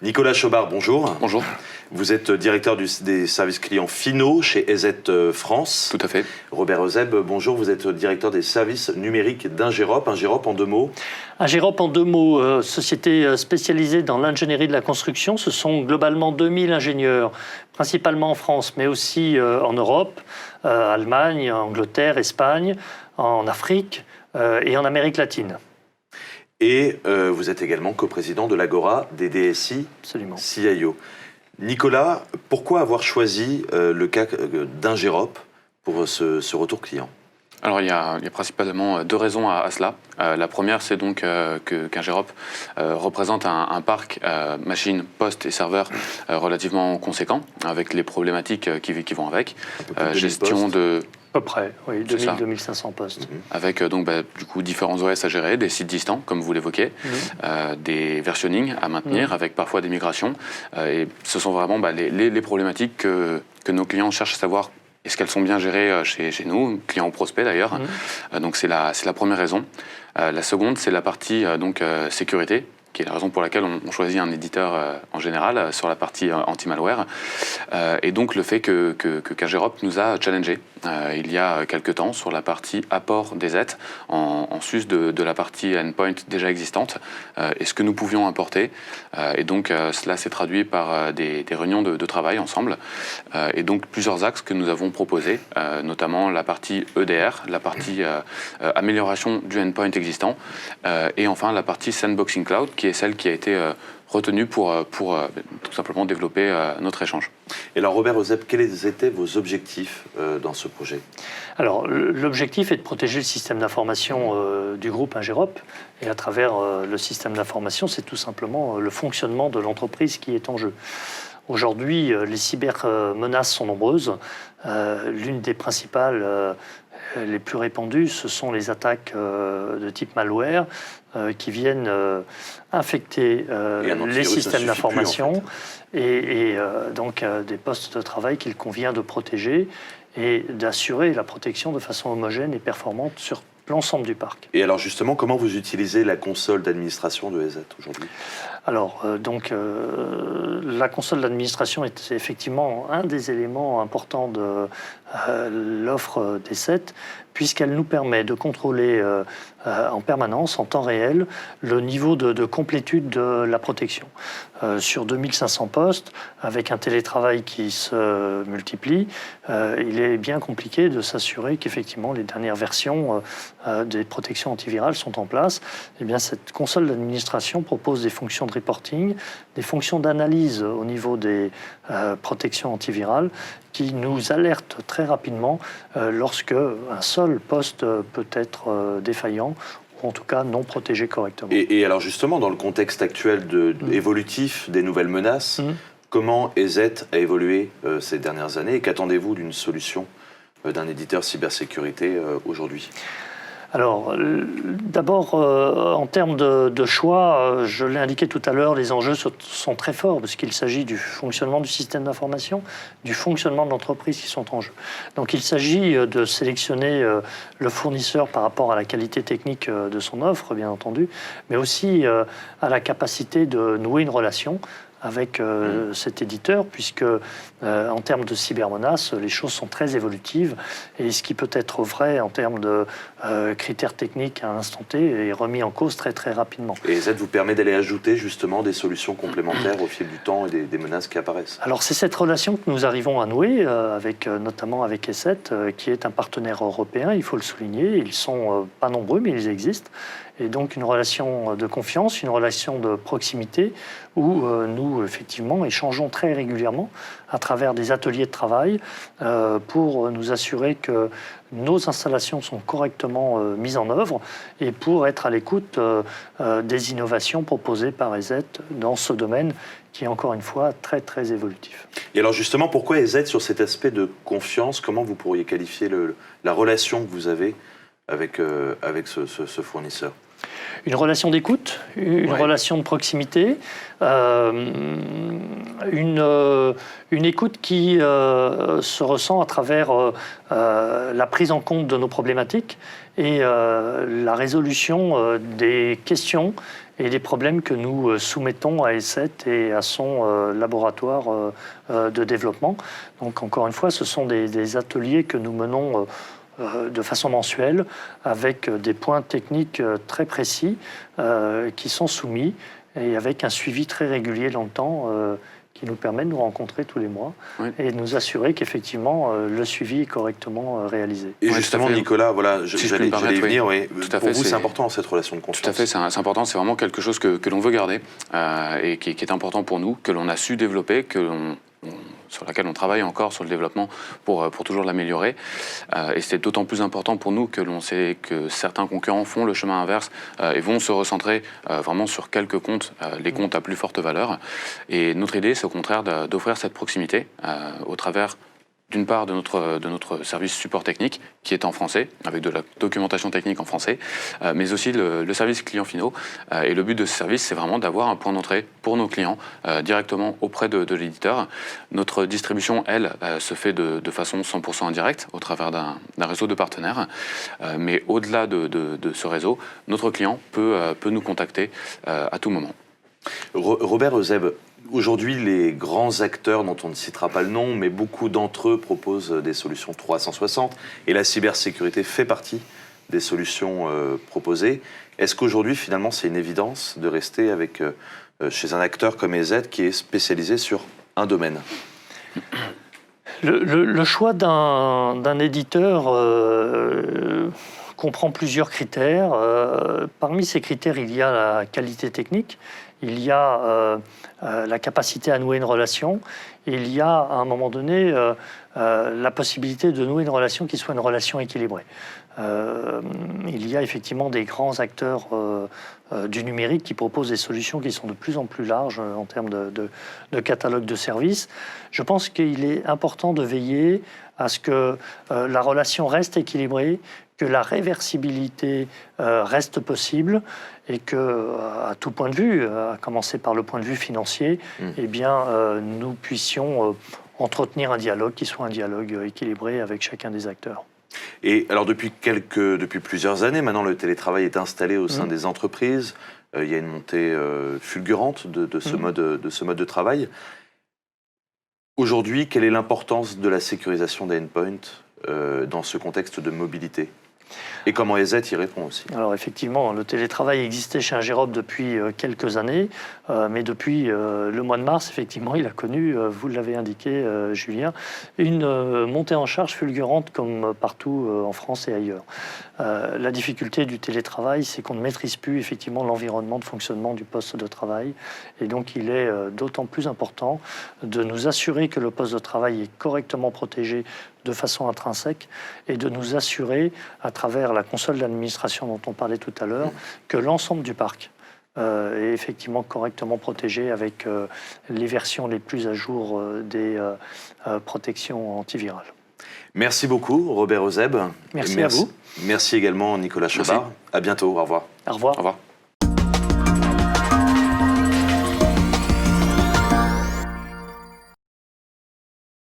Nicolas Chobard, bonjour. Bonjour. Vous êtes directeur des services clients finaux chez EZ France. Tout à fait. Robert Euseb, bonjour. Vous êtes directeur des services numériques d'Ingérop. Ingérop en deux mots. Ingérop en deux mots, société spécialisée dans l'ingénierie de la construction. Ce sont globalement 2000 ingénieurs, principalement en France, mais aussi en Europe, Allemagne, Angleterre, Espagne, en Afrique et en Amérique latine. Et vous êtes également coprésident de l'Agora des DSI Absolument. CIO. Nicolas, pourquoi avoir choisi le cas d'Ingérop pour ce retour client ? Alors il y a principalement deux raisons à cela. La première, c'est donc qu'Ingérop représente un parc machines, postes et serveurs relativement conséquent, avec les problématiques qui vont avec. Gestion de... À peu près, oui, 2000-2500 postes. Avec donc du coup différents OS à gérer, des sites distants, comme vous l'évoquez, des versionnings à maintenir, avec parfois des migrations. Et ce sont vraiment les problématiques que nos clients cherchent à savoir. Est-ce qu'elles sont bien gérées chez nous, clients ou prospects d'ailleurs. Donc c'est la première raison. La seconde, c'est la partie sécurité, qui est la raison pour laquelle on choisit un éditeur en général sur la partie anti-malware. Et donc le fait qu'Ingérop nous a challengé il y a quelques temps sur la partie apport des EZ en sus de la partie endpoint déjà existante et ce que nous pouvions apporter. Et donc cela s'est traduit par des réunions de travail ensemble et donc plusieurs axes que nous avons proposés, notamment la partie EDR, la partie amélioration du endpoint existant et enfin la partie sandboxing cloud qui est celle qui a été retenue pour tout simplement développer notre échange. Et alors Robert Euseb, quels étaient vos objectifs dans ce projet ? Alors l'objectif est de protéger le système d'information du groupe Ingérop et à travers le système d'information, c'est tout simplement le fonctionnement de l'entreprise qui est en jeu. Aujourd'hui, les cybermenaces sont nombreuses. L'une des principales, les plus répandues, ce sont les attaques de type malware qui viennent infecter les systèmes d'information et donc des postes de travail qu'il convient de protéger et d'assurer la protection de façon homogène et performante sur l'ensemble du parc. Et alors justement, comment vous utilisez la console d'administration de EZ aujourd'hui ? Alors, la console d'administration est effectivement un des éléments importants de l'offre d'EZ, puisqu'elle nous permet de contrôler en permanence, en temps réel, le niveau de complétude de la protection. Sur 2500 postes, avec un télétravail qui se multiplie, il est bien compliqué de s'assurer qu'effectivement les dernières versions des protections antivirales sont en place. Eh bien, cette console d'administration propose des fonctions de reporting, des fonctions d'analyse au niveau des protections antivirales qui nous alertent très rapidement lorsque un seul poste peut être défaillant ou en tout cas non protégé correctement. Et alors justement, dans le contexte actuel évolutif des nouvelles menaces, comment EZ a évolué ces dernières années et qu'attendez-vous d'une solution d'un éditeur cybersécurité aujourd'hui ? Alors, d'abord, en termes de choix, je l'ai indiqué tout à l'heure, les enjeux sont très forts parce qu'il s'agit du fonctionnement du système d'information, du fonctionnement de l'entreprise qui sont en jeu. Donc, il s'agit de sélectionner le fournisseur par rapport à la qualité technique de son offre, bien entendu, mais aussi à la capacité de nouer une relation avec cet éditeur, puisque en termes de cybermenaces, les choses sont très évolutives et ce qui peut être vrai en termes de critères techniques à un instant T est remis en cause très très rapidement. Et EZ vous permet d'aller ajouter justement des solutions complémentaires au fil du temps et des menaces qui apparaissent. Alors c'est cette relation que nous arrivons à nouer, notamment avec EZ, qui est un partenaire européen, il faut le souligner. Ils sont pas nombreux, mais ils existent. Et donc une relation de confiance, une relation de proximité où nous, effectivement, échangeons très régulièrement à travers des ateliers de travail pour nous assurer que nos installations sont correctement mises en œuvre et pour être à l'écoute des innovations proposées par EZ dans ce domaine qui est encore une fois très très évolutif. Et alors justement, pourquoi EZ sur cet aspect de confiance ? Comment vous pourriez qualifier la relation que vous avez avec ce fournisseur ? une relation d'écoute, une relation de proximité, une écoute qui se ressent à travers la prise en compte de nos problématiques et la résolution des questions et des problèmes que nous soumettons à E7 et à son laboratoire de développement. Donc encore une fois, ce sont des ateliers que nous menons de façon mensuelle avec des points techniques très précis qui sont soumis et avec un suivi très régulier dans le temps qui nous permet de nous rencontrer tous les mois et de nous assurer qu'effectivement le suivi est correctement réalisé. Et justement, Nicolas, voilà, j'allais y venir. Pour vous, c'est important cette relation de confiance. Tout à fait, c'est important. C'est vraiment quelque chose que l'on veut garder et qui est important pour nous, que l'on a su développer, sur laquelle on travaille encore sur le développement pour toujours l'améliorer. Et c'est d'autant plus important pour nous que l'on sait que certains concurrents font le chemin inverse et vont se recentrer vraiment sur quelques comptes, les comptes à plus forte valeur. Et notre idée, c'est au contraire d'offrir cette proximité au travers d'une part de notre service support technique qui est en français, avec de la documentation technique en français, mais aussi le service client finaux. Et le but de ce service, c'est vraiment d'avoir un point d'entrée pour nos clients directement auprès de l'éditeur. Notre distribution, elle, se fait de façon 100% indirecte au travers d'un réseau de partenaires. Mais au-delà de ce réseau, notre client peut nous contacter à tout moment. Robert Euseb, aujourd'hui, les grands acteurs, dont on ne citera pas le nom, mais beaucoup d'entre eux proposent des solutions 360, et la cybersécurité fait partie des solutions proposées. Est-ce qu'aujourd'hui, finalement, c'est une évidence de rester chez un acteur comme EZ qui est spécialisé sur un domaine ? Le choix d'un éditeur comprend plusieurs critères. Parmi ces critères, il y a la qualité technique, il y a la capacité à nouer une relation, il y a à un moment donné la possibilité de nouer une relation qui soit une relation équilibrée. Il y a effectivement des grands acteurs du numérique qui proposent des solutions qui sont de plus en plus larges en termes de catalogue de services. Je pense qu'il est important de veiller à ce que la relation reste équilibrée, que la réversibilité reste possible et que, à tout point de vue, à commencer par le point de vue financier, eh bien, nous puissions entretenir un dialogue qui soit un dialogue équilibré avec chacun des acteurs. Et alors depuis plusieurs années, maintenant le télétravail est installé au sein des entreprises. Il y a une montée fulgurante de ce mode de travail. Aujourd'hui, quelle est l'importance de la sécurisation des endpoints dans ce contexte de mobilité ? Et comment EZ y répond aussi? Alors effectivement, le télétravail existait chez Ingérop depuis quelques années, mais depuis le mois de mars, effectivement, il a connu, vous l'avez indiqué, Julien, une montée en charge fulgurante comme partout en France et ailleurs. La difficulté du télétravail, c'est qu'on ne maîtrise plus effectivement l'environnement de fonctionnement du poste de travail, et donc il est d'autant plus important de nous assurer que le poste de travail est correctement protégé de façon intrinsèque et de nous assurer, à travers la console d'administration dont on parlait tout à l'heure, que l'ensemble du parc est effectivement correctement protégé avec les versions les plus à jour des protections antivirales. Merci beaucoup, Robert Euseb. Merci à vous. Merci également, Nicolas Chabard. À bientôt. Au revoir. Au revoir. Au revoir.